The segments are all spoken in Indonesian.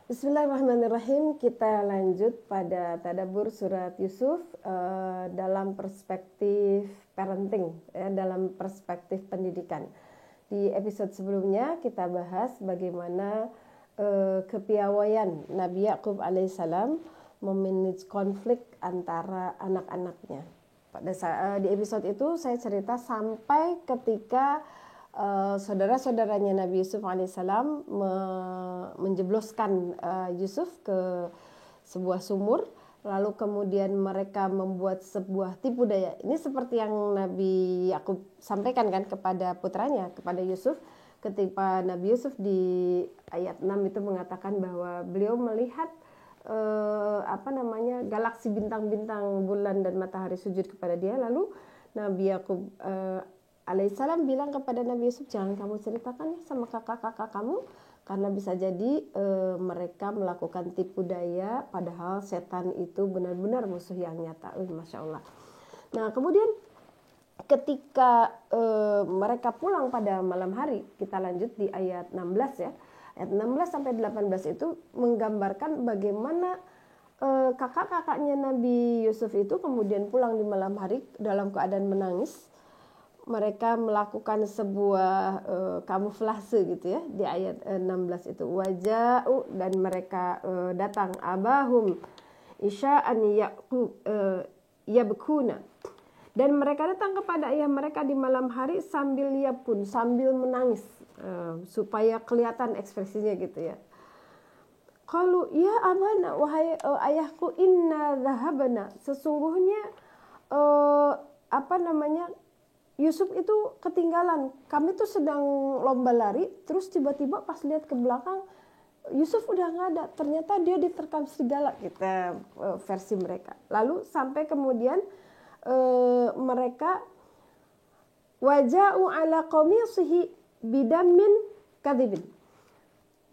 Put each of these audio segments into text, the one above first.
Bismillahirrahmanirrahim. Kita lanjut pada tadabbur surat Yusuf dalam perspektif parenting, dalam perspektif pendidikan. Di episode sebelumnya kita bahas bagaimana kepiawaian Nabi Yakub alaihissalam memanage konflik antara anak-anaknya. Di episode itu saya cerita sampai ketika saudara-saudaranya Nabi Yusuf alaihissalam menjebloskan Yusuf ke sebuah sumur, lalu kemudian mereka membuat sebuah tipu daya. Ini seperti yang Nabi Yakub sampaikan kan kepada putranya, kepada Yusuf, ketika Nabi Yusuf di ayat 6 itu mengatakan bahwa beliau melihat galaksi bintang-bintang, bulan dan matahari sujud kepada dia. Lalu Nabi Yakub alaihissalam bilang kepada Nabi Yusuf, jangan kamu ceritakan ya sama kakak-kakak kamu, karena bisa jadi mereka melakukan tipu daya, padahal setan itu benar-benar musuh yang nyata. Masya Allah. Nah kemudian ketika mereka pulang pada malam hari, kita lanjut di ayat 16 ya. Ayat 16 sampai 18 itu menggambarkan bagaimana kakak-kakaknya Nabi Yusuf itu kemudian pulang di malam hari dalam keadaan menangis. Mereka melakukan sebuah kamuflase gitu ya di ayat 16 itu, waja'u, dan mereka datang abahum isya'an yabkuna, dan mereka datang kepada ayah mereka di malam hari sambil yabkun, sambil menangis, supaya kelihatan ekspresinya gitu ya. Qalu ya abana, wahai ayahku, inna dhahabana, sesungguhnya Yusuf itu ketinggalan. Kami tuh sedang lomba lari, terus tiba-tiba pas lihat ke belakang Yusuf udah nggak ada. Ternyata dia diterkam serigala, kita versi mereka. Lalu sampai kemudian mereka waja'u ala qamisihi bidamin kadhibin.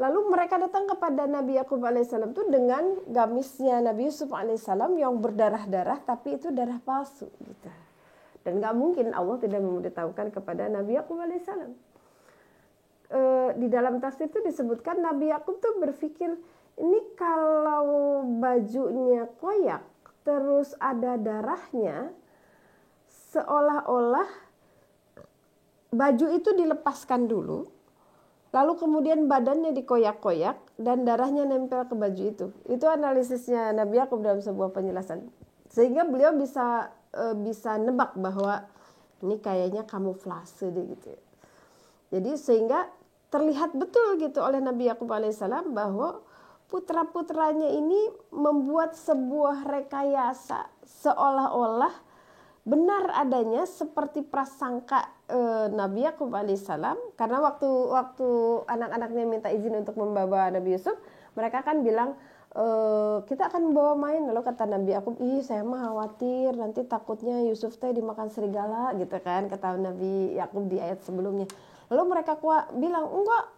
Lalu mereka datang kepada Nabi Yakub alaihissalam itu dengan gamisnya Nabi Yusuf alaihissalam yang berdarah-darah, tapi itu darah palsu gitu. Dan gak mungkin Allah tidak memberitahukan kepada Nabi Yakub alaihissalam. Di dalam tafsir itu disebutkan Nabi Yakub tuh berpikir, ini kalau bajunya koyak terus ada darahnya, seolah-olah baju itu dilepaskan dulu, lalu kemudian badannya dikoyak-koyak dan darahnya nempel ke baju itu. Itu analisisnya Nabi Yakub dalam sebuah penjelasan. Sehingga beliau bisa nebak bahwa ini kayaknya kamuflase deh gitu. Jadi sehingga terlihat betul gitu oleh Nabi Yakub alaihissalam bahwa putra-putranya ini membuat sebuah rekayasa seolah-olah benar adanya seperti prasangka Nabi Yakub alaihissalam, karena waktu anak-anaknya minta izin untuk membawa Nabi Yusuf, mereka kan bilang kita akan membawa main. Lalu kata Nabi Yakub, saya mah khawatir nanti takutnya Yusuf teh dimakan serigala gitu kan, kata Nabi Yakub di ayat sebelumnya. Lalu mereka bilang, enggak,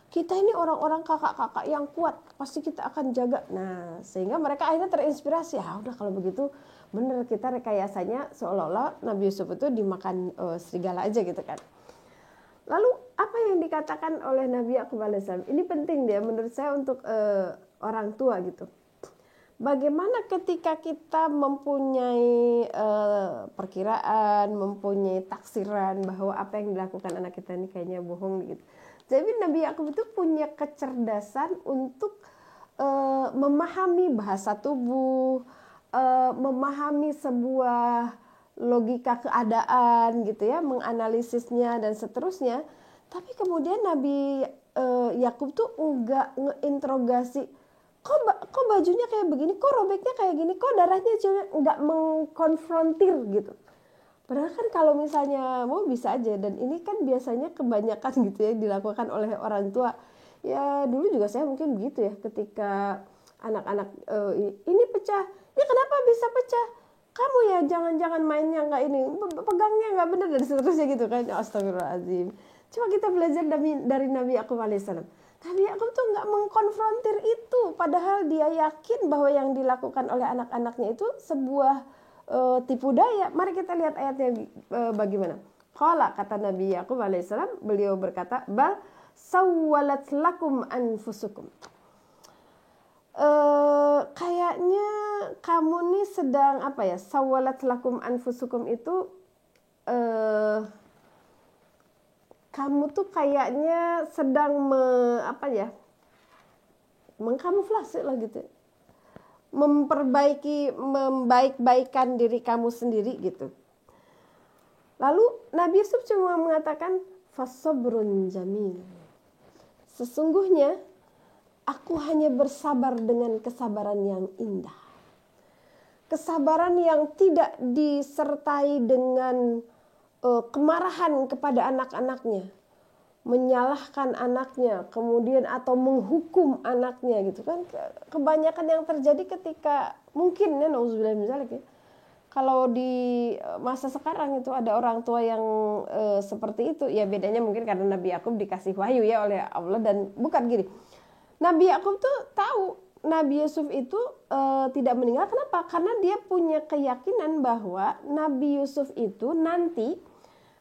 kita ini orang-orang kakak-kakak yang kuat, pasti kita akan jaga. Nah sehingga mereka akhirnya terinspirasi, udah kalau begitu bener kita rekayasanya seolah-olah Nabi Yusuf itu dimakan serigala aja gitu kan. Lalu apa yang dikatakan oleh Nabi Yakub alaihissalam ini penting dia menurut saya untuk orang tua gitu. Bagaimana ketika kita mempunyai perkiraan, mempunyai taksiran bahwa apa yang dilakukan anak kita ini kayaknya bohong gitu. Jadi Nabi Yakub itu punya kecerdasan untuk memahami bahasa tubuh, memahami sebuah logika keadaan gitu ya, menganalisisnya dan seterusnya. Tapi kemudian Nabi Yakub tuh enggak ngeinterogasi, kok bajunya kayak begini, kok robeknya kayak gini, kok darahnya juga enggak mengkonfrontir gitu. Padahal kan kalau misalnya mau bisa aja, dan ini kan biasanya kebanyakan gitu ya dilakukan oleh orang tua. Ya dulu juga saya mungkin begitu ya, ketika anak-anak ini pecah, ya kenapa bisa pecah? Kamu ya jangan mainnya nggak ini, pegangnya nggak benar dan seterusnya gitu kan. Astagfirullahaladzim. Coba kita belajar dari Nabi Yakub alaihissalam. Nabi Yakub tuh nggak mengkonfrontir itu, padahal dia yakin bahwa yang dilakukan oleh anak-anaknya itu sebuah tipu daya. Mari kita lihat ayatnya bagaimana. Qala, kata Nabi Yakub alaihissalam, beliau berkata, bal sawwalat lakum anfusukum. Kayaknya kamu nih sedang apa ya, sawalat lakum anfusukum itu kamu tuh kayaknya sedang mengkamuflase lah gitu, membaik-baikan diri kamu sendiri gitu. Lalu Nabi Yusuf cuma mengatakan fasabrun jamil. Sesungguhnya aku hanya bersabar dengan kesabaran yang indah. Kesabaran yang tidak disertai dengan kemarahan kepada anak-anaknya, menyalahkan anaknya, kemudian atau menghukum anaknya gitu kan. Kebanyakan yang terjadi ketika mungkin ya nauzubillah min dzalik ya. Kalau di masa sekarang itu ada orang tua yang seperti itu, ya bedanya mungkin karena Nabi Yakub dikasih wahyu ya oleh Allah, dan bukan gini. Nabi Yakub tuh tahu Nabi Yusuf itu tidak meninggal. Kenapa? Karena dia punya keyakinan bahwa Nabi Yusuf itu nanti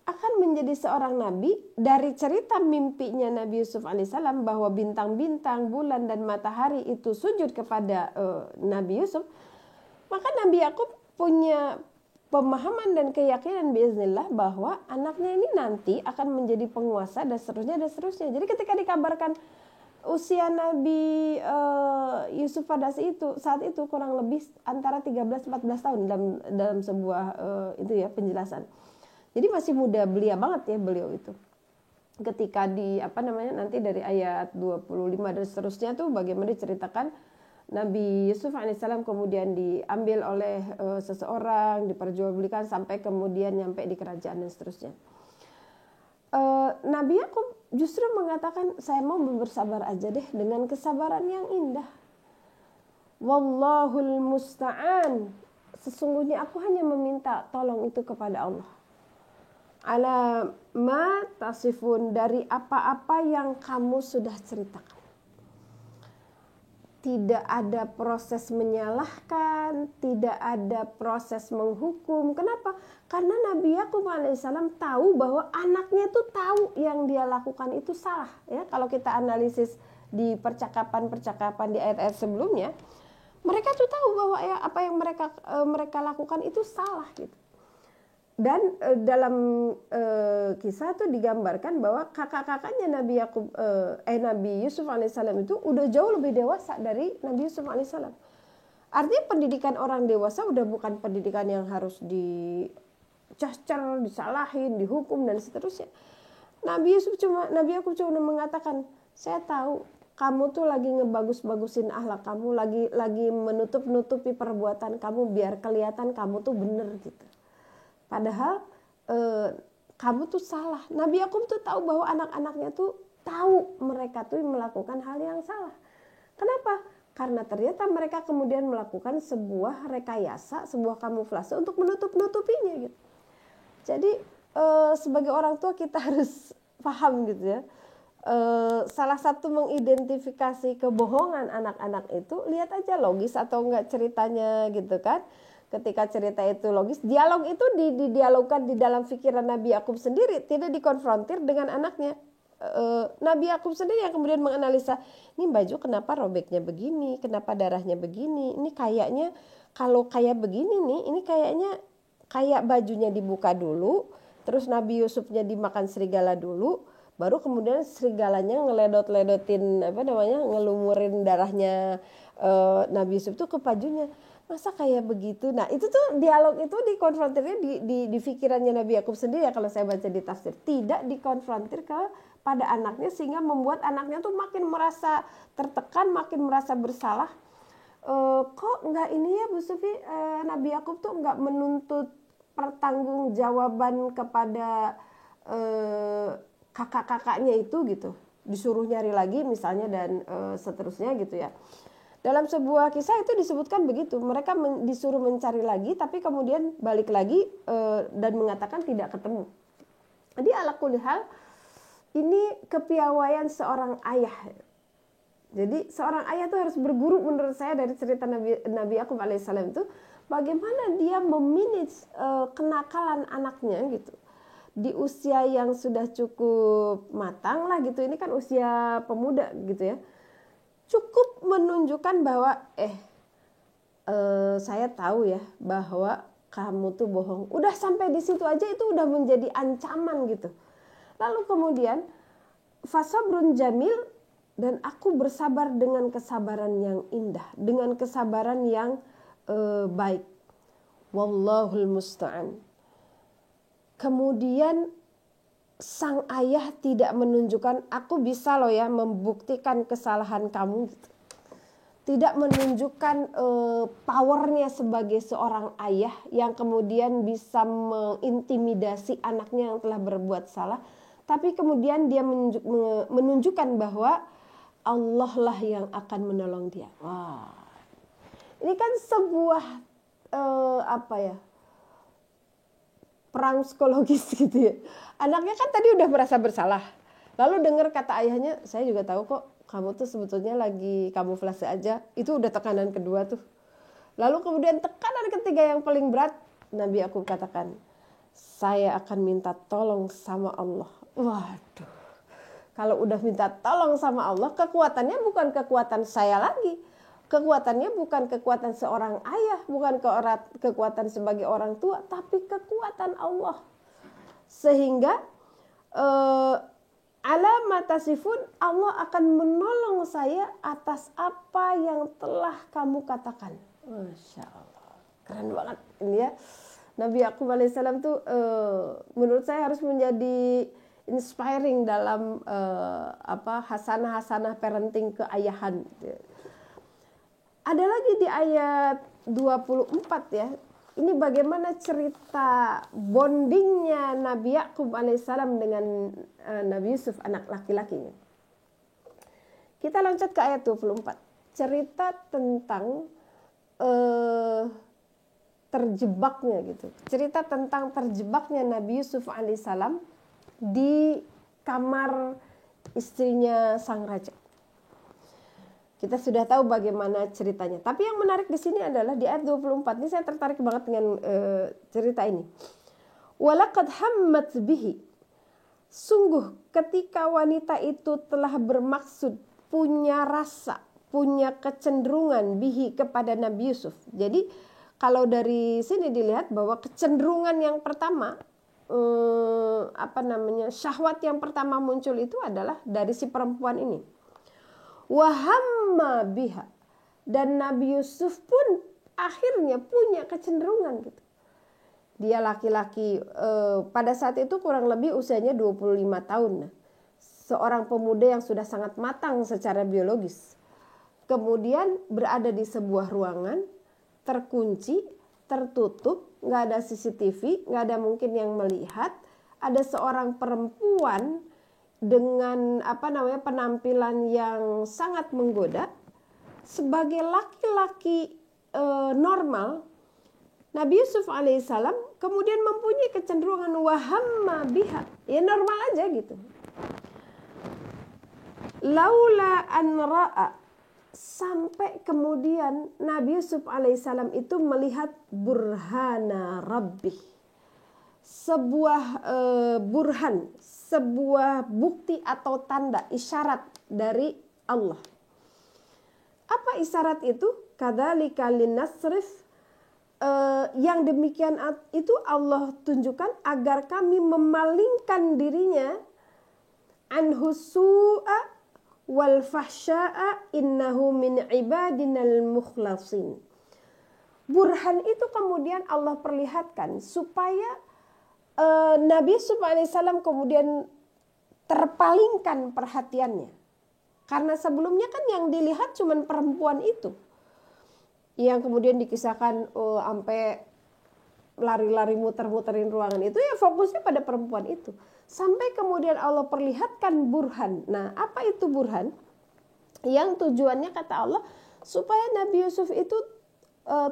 akan menjadi seorang nabi. Dari cerita mimpinya Nabi Yusuf alaihissalam bahwa bintang-bintang, bulan dan matahari itu sujud kepada Nabi Yusuf, maka Nabi Yakub punya pemahaman dan keyakinan biiznillah bahwa anaknya ini nanti akan menjadi penguasa dan seterusnya dan seterusnya. Jadi ketika dikabarkan usia Nabi Yusuf pada saat itu kurang lebih antara 13-14 tahun dalam sebuah itu ya penjelasan. Jadi masih muda belia banget ya beliau itu. Ketika nanti dari ayat 25 dan seterusnya tuh bagaimana diceritakan Nabi Yusuf alaihissalam kemudian diambil oleh seseorang, diperjualbelikan sampai kemudian nyampe di kerajaan dan seterusnya. Nabi Yakub justru mengatakan, saya mau bersabar aja deh dengan kesabaran yang indah. Wallahul musta'an. Sesungguhnya aku hanya meminta tolong itu kepada Allah. Ala ma tasifun, dari apa-apa yang kamu sudah ceritakan. Tidak ada proses menyalahkan, tidak ada proses menghukum. Kenapa? Karena Nabi Yakub alaihissalam tahu bahwa anaknya itu tahu yang dia lakukan itu salah. Ya, kalau kita analisis di percakapan di ayat-ayat sebelumnya, mereka tuh tahu bahwa ya apa yang mereka lakukan itu salah gitu. Dan dalam kisah itu digambarkan bahwa kakak-kakaknya Nabi Yusuf alaihissalam itu udah jauh lebih dewasa dari Nabi Yusuf alaihissalam. Artinya pendidikan orang dewasa udah bukan pendidikan yang harus dicacar, disalahin, dihukum dan seterusnya. Nabi Yakub cuma mengatakan, saya tahu kamu tuh lagi ngebagus-bagusin akhlak kamu, lagi menutup-nutupi perbuatan kamu biar kelihatan kamu tuh bener gitu. Padahal kamu tuh salah. Nabi Yakub tuh tahu bahwa anak-anaknya tuh tahu mereka tuh melakukan hal yang salah. Kenapa? Karena ternyata mereka kemudian melakukan sebuah rekayasa, sebuah kamuflase untuk menutup-nutupinya gitu. Jadi sebagai orang tua kita harus paham gitu ya. Salah satu mengidentifikasi kebohongan anak-anak itu, lihat aja logis atau enggak ceritanya gitu kan. Ketika cerita itu logis, dialog itu didialogkan di dalam pikiran Nabi Yakub sendiri, tidak dikonfrontir dengan anaknya. Nabi Yakub sendiri yang kemudian menganalisa, ini baju kenapa robeknya begini, kenapa darahnya begini, ini kayaknya kalau kayak begini nih, ini kayaknya kayak bajunya dibuka dulu, terus Nabi Yusufnya dimakan serigala dulu, baru kemudian serigalanya ngeledot-ledotin ngelumurin darahnya Nabi Yusuf tuh ke bajunya. Masa kayak begitu? Nah itu tuh dialog itu dikonfrontirnya di pikirannya Nabi Yakub sendiri ya, kalau saya baca di tafsir. Tidak dikonfrontir pada anaknya, sehingga membuat anaknya tuh makin merasa tertekan, makin merasa bersalah. Kok enggak ini ya Bu Sufi, Nabi Yakub tuh enggak menuntut pertanggungjawaban kepada kakak-kakaknya itu gitu. Disuruh nyari lagi misalnya dan seterusnya gitu ya. Dalam sebuah kisah itu disebutkan begitu, mereka disuruh mencari lagi, tapi kemudian balik lagi dan mengatakan tidak ketemu. Jadi ala kulli hal, ini kepiawaian seorang ayah. Jadi seorang ayah itu harus berguru menurut saya dari cerita Nabi Yakub alaihissalam itu, bagaimana dia memanage kenakalan anaknya gitu. Di usia yang sudah cukup matang lah gitu, ini kan usia pemuda gitu ya. cukup menunjukkan bahwa saya tahu ya bahwa kamu tuh bohong. Udah sampai di situ aja itu udah menjadi ancaman gitu. Lalu kemudian fasabrun jamil, dan aku bersabar dengan kesabaran yang indah, dengan kesabaran yang baik. Wallahul musta'an. Kemudian sang ayah tidak menunjukkan aku bisa loh ya membuktikan kesalahan kamu gitu. Tidak menunjukkan powernya sebagai seorang ayah yang kemudian bisa mengintimidasi anaknya yang telah berbuat salah. Tapi kemudian dia menunjukkan bahwa Allah lah yang akan menolong dia. Wah, ini kan sebuah perang psikologis gitu ya. Anaknya kan tadi udah merasa bersalah. Lalu dengar kata ayahnya, saya juga tahu kok kamu tuh sebetulnya lagi kamuflase aja. Itu udah tekanan kedua tuh. Lalu kemudian tekanan ketiga yang paling berat, Nabi Yakub katakan, saya akan minta tolong sama Allah. Waduh. Kalau udah minta tolong sama Allah, kekuatannya bukan kekuatan saya lagi. Kekuatannya bukan kekuatan seorang ayah, bukan kekuatan sebagai orang tua, tapi kekuatan Allah. Sehingga alamatasifun, Allah akan menolong saya atas apa yang telah kamu katakan. Masya Allah, keren banget ini ya. Nabi Yakub alaihissalam tuh menurut saya harus menjadi inspiring dalam hasanah-hasanah parenting keayahan. Ada lagi di ayat 24 ya. Ini bagaimana cerita bondingnya Nabi Yakub alaihissalam dengan Nabi Yusuf, anak laki-lakinya. Kita loncat ke ayat 24. Cerita tentang terjebaknya gitu. Cerita tentang terjebaknya Nabi Yusuf alaihissalam di kamar istrinya sang raja. Kita sudah tahu bagaimana ceritanya. Tapi yang menarik di sini adalah di ayat 24. Ini saya tertarik banget dengan cerita ini. Walaqad hammat bihi. Sungguh ketika wanita itu telah bermaksud, punya rasa, punya kecenderungan bihi kepada Nabi Yusuf. Jadi kalau dari sini dilihat bahwa kecenderungan yang pertama, syahwat yang pertama muncul itu adalah dari si perempuan ini. Wahamma biha, dan Nabi Yusuf pun akhirnya punya kecenderungan gitu. Dia laki-laki pada saat itu kurang lebih usianya 25 tahun. Seorang pemuda yang sudah sangat matang secara biologis. Kemudian berada di sebuah ruangan terkunci, tertutup, nggak ada CCTV, nggak ada mungkin yang melihat. Ada seorang perempuan dengan penampilan yang sangat menggoda. Sebagai laki-laki normal, Nabi Yusuf alaihissalam kemudian mempunyai kecenderungan wahamma biha, ya normal aja gitu. Laula an ra'a, sampai kemudian Nabi Yusuf alaihissalam itu melihat burhana rabbih, sebuah burhan, sebuah bukti atau tanda, isyarat dari Allah. Apa isyarat itu? Kadzalika linasrif, yang demikian itu Allah tunjukkan agar kami memalingkan dirinya anhu su'a wal fahsya'a innahu min ibadinal mukhlasin. Burhan itu kemudian Allah perlihatkan supaya Nabi Yusuf alaihissalam kemudian terpalingkan perhatiannya. Karena sebelumnya kan yang dilihat cuma perempuan itu. Yang kemudian dikisahkan sampai lari-lari muter-muterin ruangan itu, ya fokusnya pada perempuan itu. Sampai kemudian Allah perlihatkan burhan. Nah, apa itu burhan? Yang tujuannya kata Allah supaya Nabi Yusuf itu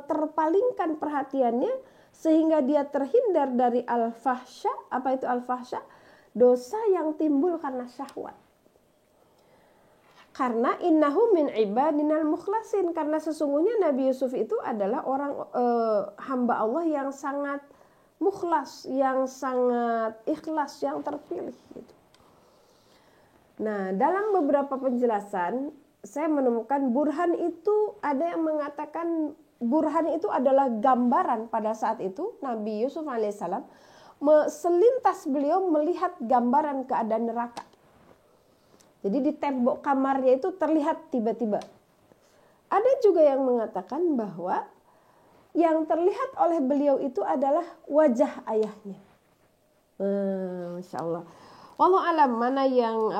terpalingkan perhatiannya, sehingga dia terhindar dari al-fahsya. Apa itu al-fahsya? Dosa yang timbul karena syahwat. Karena innahu min ibadinal mukhlasin, karena sesungguhnya Nabi Yusuf itu adalah orang hamba Allah yang sangat mukhlas, yang sangat ikhlas, yang terpilih gitu. Nah, dalam beberapa penjelasan saya menemukan burhan itu, ada yang mengatakan burhan itu adalah gambaran pada saat itu Nabi Yusuf alaihissalam selintas beliau melihat gambaran keadaan neraka. Jadi di tembok kamarnya itu terlihat tiba-tiba. Ada juga yang mengatakan bahwa yang terlihat oleh beliau itu adalah wajah ayahnya. Masya Allah. Wallahu alam mana yang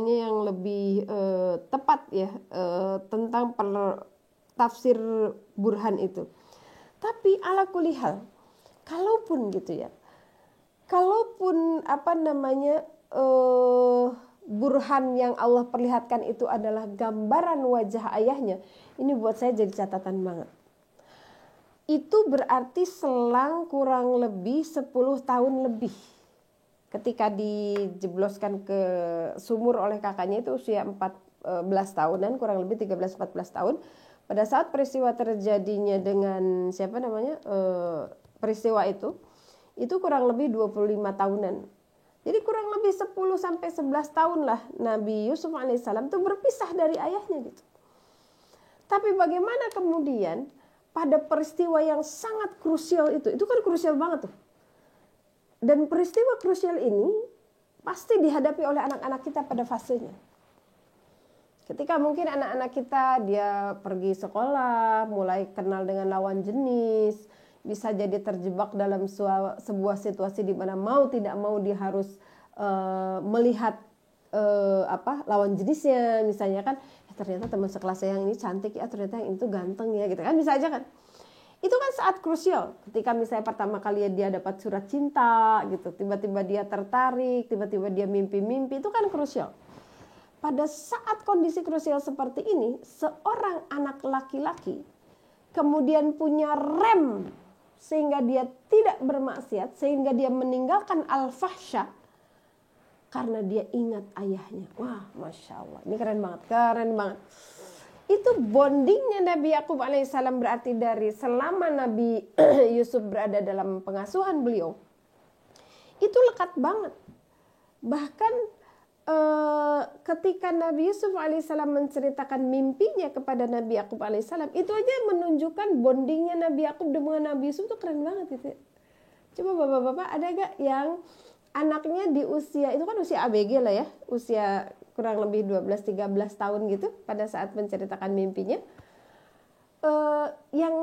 yang lebih tepat ya tentang tafsir burhan itu. Tapi ala kulli hal, kalaupun gitu ya, kalaupun burhan yang Allah perlihatkan itu adalah gambaran wajah ayahnya, ini buat saya jadi catatan banget. Itu berarti selang kurang lebih 10 tahun lebih ketika dijebloskan ke sumur oleh kakaknya, itu usia 14 tahunan, kurang lebih 13-14 tahun. Pada saat peristiwa terjadinya dengan peristiwa itu kurang lebih 25 tahunan. Jadi kurang lebih 10-11 tahun lah Nabi Yusuf alaihissalam itu berpisah dari ayahnya gitu. Tapi bagaimana kemudian pada peristiwa yang sangat krusial itu kan krusial banget tuh. Dan peristiwa krusial ini pasti dihadapi oleh anak-anak kita pada fasenya. Ketika mungkin anak-anak kita dia pergi sekolah, mulai kenal dengan lawan jenis, bisa jadi terjebak dalam sebuah situasi di mana mau tidak mau dia harus melihat lawan jenisnya, misalnya kan ternyata teman sekelasnya yang ini cantik ya, ternyata yang itu ganteng ya gitu kan, bisa aja kan. Itu kan saat krusial ketika misalnya pertama kali dia dapat surat cinta gitu, tiba-tiba dia tertarik, tiba-tiba dia mimpi-mimpi, itu kan krusial. Pada saat kondisi krusial seperti ini, seorang anak laki-laki kemudian punya rem sehingga dia tidak bermaksiat, sehingga dia meninggalkan al-fahsya karena dia ingat ayahnya. Wah, Masya Allah, ini keren banget, keren banget. Itu bondingnya Nabi Yakub alaihissalam, berarti dari selama Nabi Yusuf berada dalam pengasuhan beliau, itu lekat banget. Bahkan ketika Nabi Yusuf alaihissalam menceritakan mimpinya kepada Nabi Yakub alaihissalam, itu aja menunjukkan bondingnya Nabi Yakub dengan Nabi Yusuf, itu keren banget gitu. Coba bapak-bapak ada gak yang anaknya di usia, itu kan usia ABG lah ya, usia kurang lebih 12-13 tahun gitu pada saat menceritakan mimpinya, yang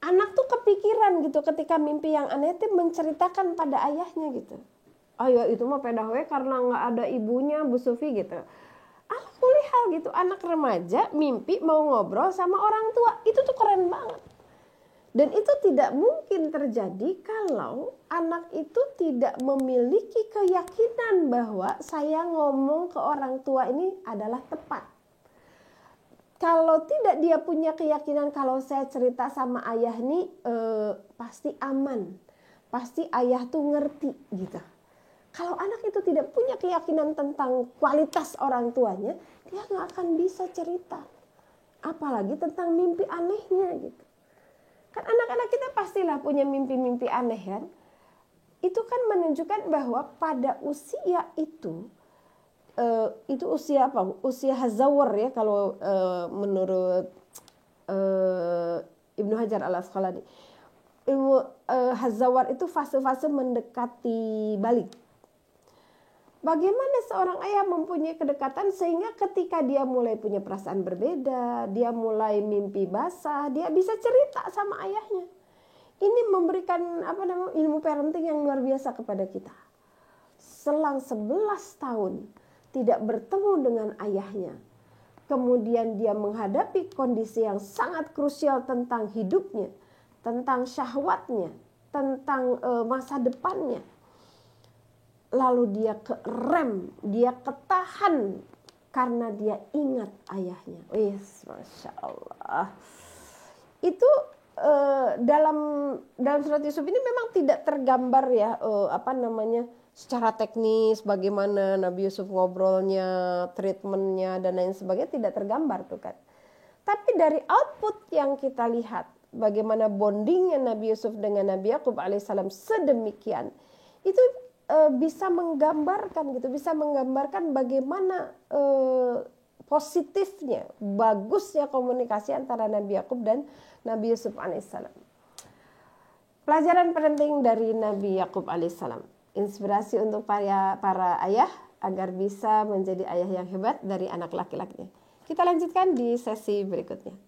anak tuh kepikiran gitu ketika mimpi yang aneh itu menceritakan pada ayahnya gitu. Ayo itu mah pedahwe karena nggak ada ibunya Bu Sufi gitu. Alhamdulillah gitu, anak remaja mimpi mau ngobrol sama orang tua, itu tuh keren banget. Dan itu tidak mungkin terjadi kalau anak itu tidak memiliki keyakinan bahwa saya ngomong ke orang tua ini adalah tepat. Kalau tidak dia punya keyakinan kalau saya cerita sama ayah nih pasti aman, pasti ayah tuh ngerti gitu. Kalau anak itu tidak punya keyakinan tentang kualitas orang tuanya, dia nggak akan bisa cerita. Apalagi tentang mimpi anehnya gitu. Kan anak-anak kita pastilah punya mimpi-mimpi aneh kan. Itu kan menunjukkan bahwa pada usia itu usia apa? Usia hazawar ya kalau menurut Ibnu Hajar al-Asqalani. Hazawar itu fase-fase mendekati balik. Bagaimana seorang ayah mempunyai kedekatan sehingga ketika dia mulai punya perasaan berbeda, dia mulai mimpi basah, dia bisa cerita sama ayahnya. Ini memberikan ilmu parenting yang luar biasa kepada kita. Selang 11 tahun tidak bertemu dengan ayahnya, kemudian dia menghadapi kondisi yang sangat krusial tentang hidupnya, tentang syahwatnya, tentang masa depannya. Lalu dia kerem, dia ketahan karena dia ingat ayahnya. Masya Allah. Itu dalam surat Yusuf ini memang tidak tergambar ya secara teknis bagaimana Nabi Yusuf ngobrolnya, treatmentnya dan lain sebagainya, tidak tergambar tuh kan. Tapi dari output yang kita lihat, bagaimana bondingnya Nabi Yusuf dengan Nabi Yakub alaihissalam sedemikian, itu bisa menggambarkan bagaimana positifnya, bagusnya komunikasi antara Nabi Yakub dan Nabi Yusuf alaihissalam. Pelajaran penting dari Nabi Yakub alaihissalam, inspirasi untuk para ayah agar bisa menjadi ayah yang hebat dari anak laki-lakinya. Kita lanjutkan di sesi berikutnya.